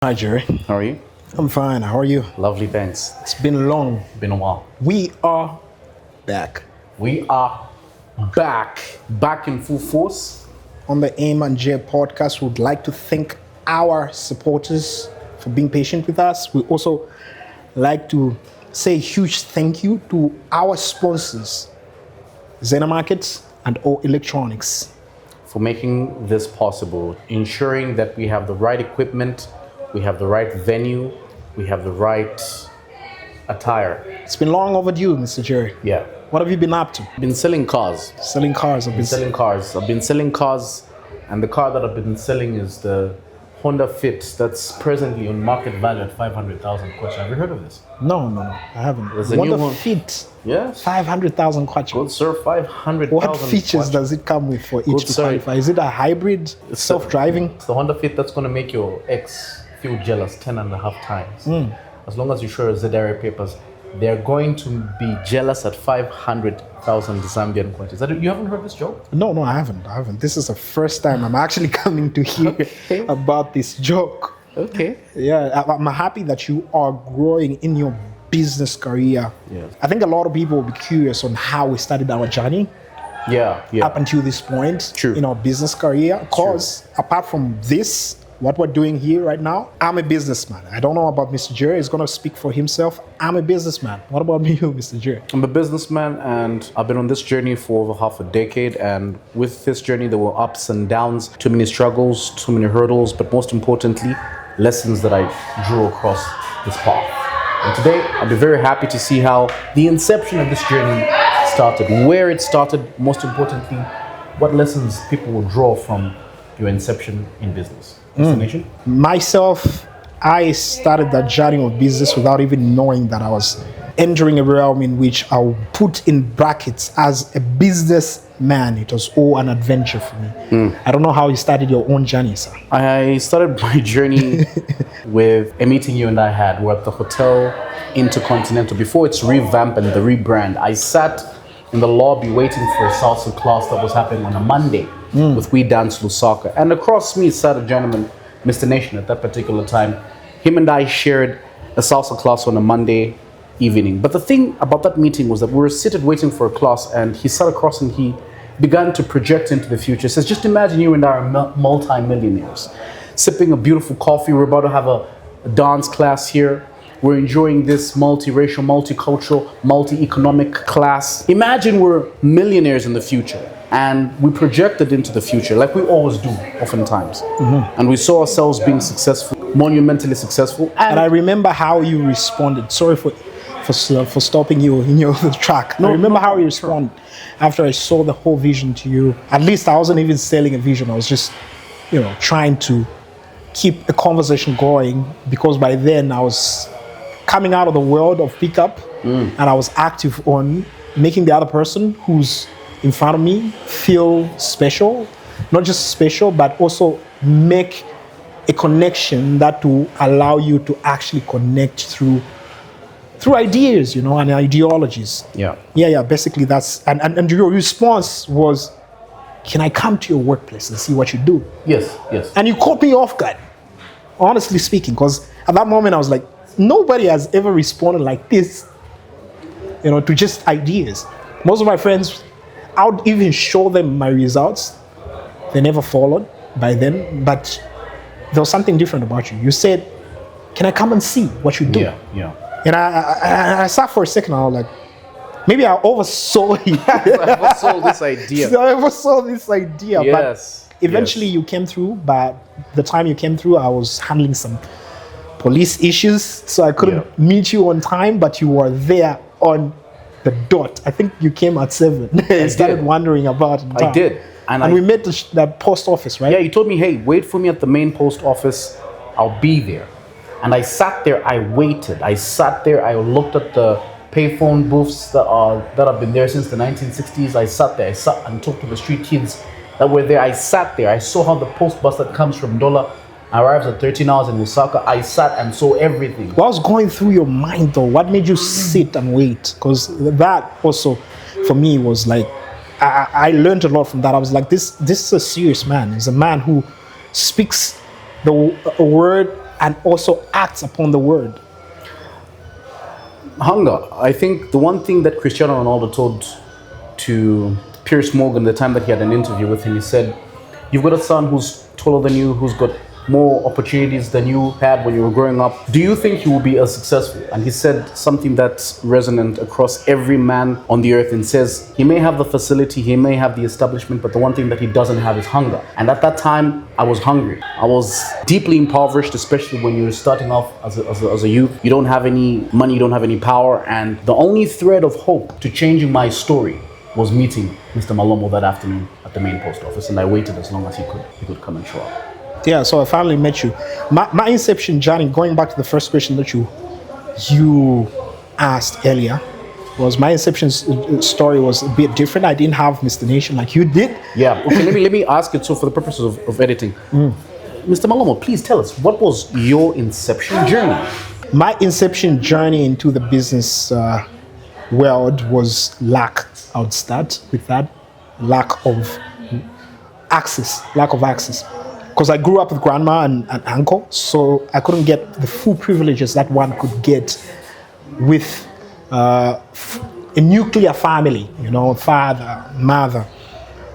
Hi, Jerry. How are you? I'm fine. How are you? Lovely, thanks. It's been long. Been a while. We are back We are back in full force. on the Aim and JERE podcast. We'd like to thank our supporters for being patient with us. We also like to say a huge thank you to our sponsors, Zena Markets and O Electronics. For making this possible, ensuring that we have the right equipment, we have the right venue, we have the right attire. It's been long overdue, Mr. Jerry. Yeah. What have you been up to? I've been selling cars. Selling cars. I've been selling cars, and the car that I've been selling is the Honda Fit that's presently on market value at 500,000 kwacha. Have you heard of this? No, I haven't. There's a new one. Fit, Yes. 500,000 kwacha. Good sir, 500,000 What features kwacha. does it come with for each Good to sir. qualify? Is it a hybrid, self-driving? It's the Honda Fit that's going to make your ex feel jealous 10 and a half times. As long as you show your JERE papers, they're going to be jealous at 500,000 Zambian kwacha. You haven't heard this joke? No, I haven't. This is the first time I'm actually coming to hear about this joke. Okay. Yeah, I'm happy that you are growing in your business career. Yes. I think a lot of people will be curious on how we started our journey Yeah. up until this point True. in our business career. Because apart from this, what we're doing here right now, I'm a businessman. I don't know about Mr. JERE. He's going to speak for himself. I'm a businessman. What about you, Mr. JERE? I'm a businessman, and I've been on this journey for over half a decade. And with this journey, there were ups and downs, too many struggles, too many hurdles, but most importantly, lessons that I drew across this path. And today, I'll be very happy to see how the inception of this journey started, where it started, most importantly, what lessons people will draw from your inception in business. Destination? Myself, I started that journey of business without even knowing that I was entering a realm in which I'll put in brackets as a businessman. It was all an adventure for me. I don't know how you started your own journey, sir. I started my journey with a meeting you and I had. We're at the Hotel Intercontinental. Before it's revamped and the rebrand, I sat in the lobby waiting for a salsa class that was happening on a Monday with We Dance Lusaka. And across me sat a gentleman, Mr. Nation, at that particular time. Him and I shared a salsa class on a Monday evening. But the thing about that meeting was that we were seated waiting for a class, and he sat across and he began to project into the future. He says, just imagine you and I are multi-millionaires, sipping a beautiful coffee. We're about to have a dance class here. We're enjoying this multiracial, multicultural, multi-economic class. Imagine we're millionaires in the future, and we projected into the future like we always do oftentimes. And we saw ourselves being successful, monumentally successful. And I remember how you responded. Sorry for stopping you in your track. I remember how you responded after I saw the whole vision to you. At least I wasn't even selling a vision. I was just, trying to keep a conversation going, because by then I was coming out of the world of pickup and I was active on making the other person who's in front of me feel special. Not just special, but also make a connection that will allow you to actually connect through ideas, and ideologies. Yeah. Basically, that's and your response was, "Can I come to your workplace and see what you do?" Yes. And you caught me off guard, honestly speaking, because at that moment I was like, nobody has ever responded like this, to just ideas. Most of my friends, I would even show them my results. They never followed by then, but there was something different about you. You said, "Can I come and see what you do?" Yeah. And I sat for a second. I was like, maybe I oversaw it. I oversaw this idea. I oversaw this idea. Yes. But eventually you came through. But the time you came through, I was handling some police issues, so I couldn't meet you on time. But you were there on the dot. I think you came at 7. I started wondering about it. I did. And we met the post office, right? Yeah, you told me, hey, wait for me at the main post office. I'll be there. And I sat there, I waited. I sat there, I looked at the payphone booths that have been there since the 1960s. I sat there, I sat and talked to the street kids that were there. I sat there, I saw how the post bus that comes from Dola arrives at 13 hours in Lusaka. I sat and saw everything. What was going through your mind though? What made you sit and wait? Because that also, for me, was like, I learned a lot from that. I was like, this is a serious man. He's a man who speaks a word and also acts upon the word? Hunger. I think the one thing that Cristiano Ronaldo told to Piers Morgan the time that he had an interview with him, he said, "You've got a son who's taller than you, who's got more opportunities than you had when you were growing up. Do you think he will be as successful?" And he said something that's resonant across every man on the earth, and says he may have the facility, he may have the establishment, but the one thing that he doesn't have is hunger. And at that time, I was hungry. I was deeply impoverished, especially when you're starting off as a youth. You don't have any money, you don't have any power, and the only thread of hope to changing my story was meeting Mr. Malomo that afternoon at the main post office, and I waited as long as he could come and show up. Yeah, so I finally met you. My inception journey, going back to the first question that you asked earlier, was my inception story was a bit different. I didn't have Mr. Nation like you did. Yeah. Okay. let me ask it. So, for the purposes of editing, Mr. Malomo, please tell us, what was your inception journey? My inception journey into the business world was lack. I would start with that. Lack of access. Because I grew up with grandma and uncle, so I couldn't get the full privileges that one could get with a nuclear family, father, mother.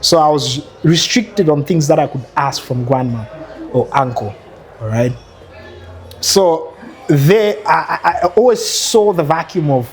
So I was restricted on things that I could ask from grandma or uncle, all right? So there, I always saw the vacuum of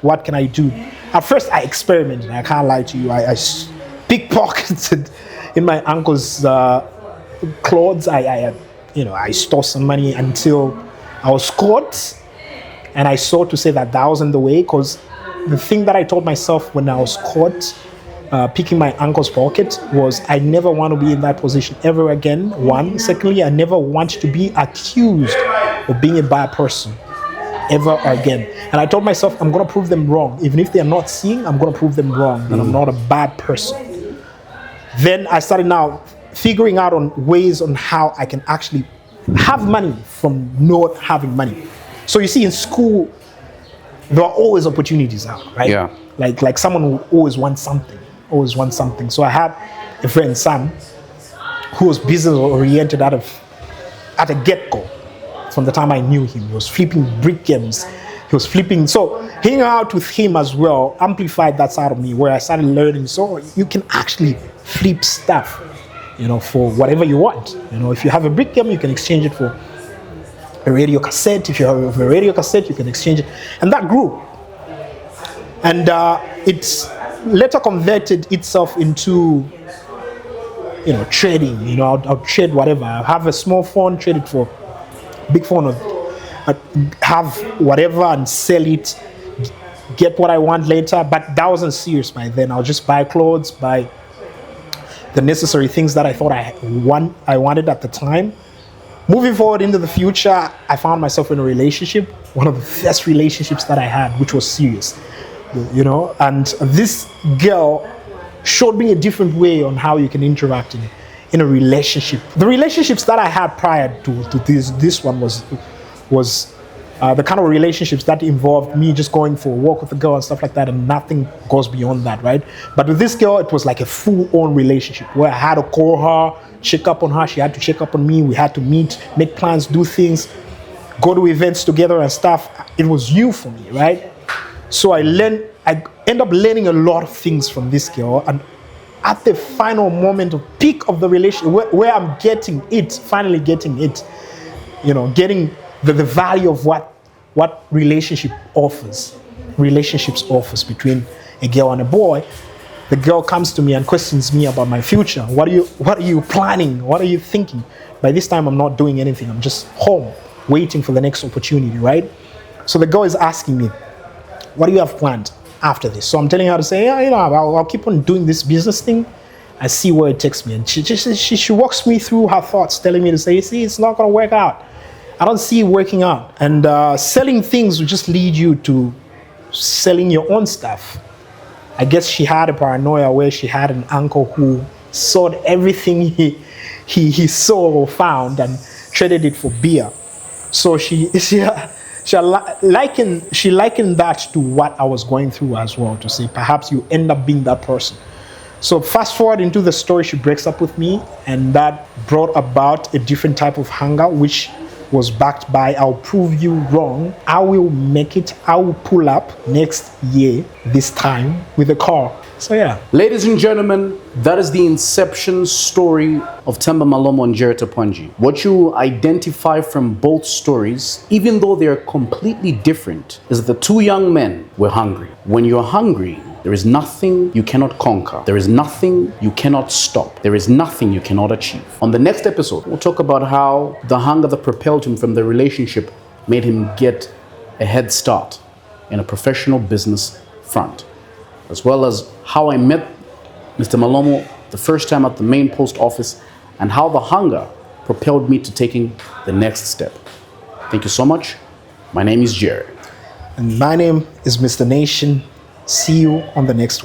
what can I do. At first, I experimented. I can't lie to you. I pickpocketed in my uncle's clothes. I stole some money until I was caught, and I saw to say that wasn't the way. Because the thing that I told myself when I was caught picking my uncle's pocket was, I never want to be in that position ever again. One. Secondly, I never want to be accused of being a bad person ever again. And I told myself, I'm going to prove them wrong. Even if they're not seeing, I'm going to prove them wrong, that I'm not a bad person. Then I started now figuring out on ways on how I can actually have money from not having money. So you see, in school, there are always opportunities out, right? Yeah. Like someone who always wants something. So I had a friend, Sam, who was business oriented at a get-go. From the time I knew him, he was flipping brick games. He was flipping. So hanging out with him as well amplified that side of me, where I started learning. So you can actually flip stuff, for whatever you want. If you have a brick game, you can exchange it for a radio cassette. If you have a radio cassette, you can exchange it. And that grew. And it's later converted itself into, trading. I'll trade whatever. I have a small phone, trade it for big phone, have whatever and sell it, get what I want later. But that wasn't serious by then. I'll just buy clothes, buy the necessary things that I thought I wanted at the time. Moving forward into the future, I found myself in a relationship, one of the first relationships that I had, which was serious, and this girl showed me a different way on how you can interact in a relationship. The relationships that I had prior to this one was the kind of relationships that involved me just going for a walk with a girl and stuff like that, and nothing goes beyond that, right? But with this girl, it was like a full-on relationship where I had to call her, check up on her, she had to check up on me, we had to meet, make plans, do things, go to events together and stuff. It was new for me, right? So I end up learning a lot of things from this girl, and at the final moment of peak of the relationship, where I'm finally getting it, getting the value of what relationships offers between a girl and a boy. The girl comes to me and questions me about my future. What are you planning? What are you thinking? By this time, I'm not doing anything. I'm just home, waiting for the next opportunity, right? So the girl is asking me, what do you have planned after this? So I'm telling her to say, I'll keep on doing this business thing. I see where it takes me. And she walks me through her thoughts, telling me to say, see, it's not going to work out. I don't see it working out. And selling things will just lead you to selling your own stuff. I guess she had a paranoia where she had an uncle who sold everything he saw or found and traded it for beer. So she likened that to what I was going through as well, to say perhaps you end up being that person. So fast forward into the story, she breaks up with me, and that brought about a different type of hunger, which was backed by "I'll prove you wrong, I will make it, I will pull up next year, this time with a car." So yeah. Ladies and gentlemen, that is the inception story of THEMBA Malomo and JERE. What you identify from both stories, even though they are completely different, is that the two young men were hungry. When you're hungry, there is nothing you cannot conquer. There is nothing you cannot stop. There is nothing you cannot achieve. On the next episode, we'll talk about how the hunger that propelled him from the relationship made him get a head start in a professional business front, as well as how I met Mr. Malomo the first time at the main post office and how the hunger propelled me to taking the next step. Thank you so much. My name is JERE. And my name is Mr. Nation. See you on the next one.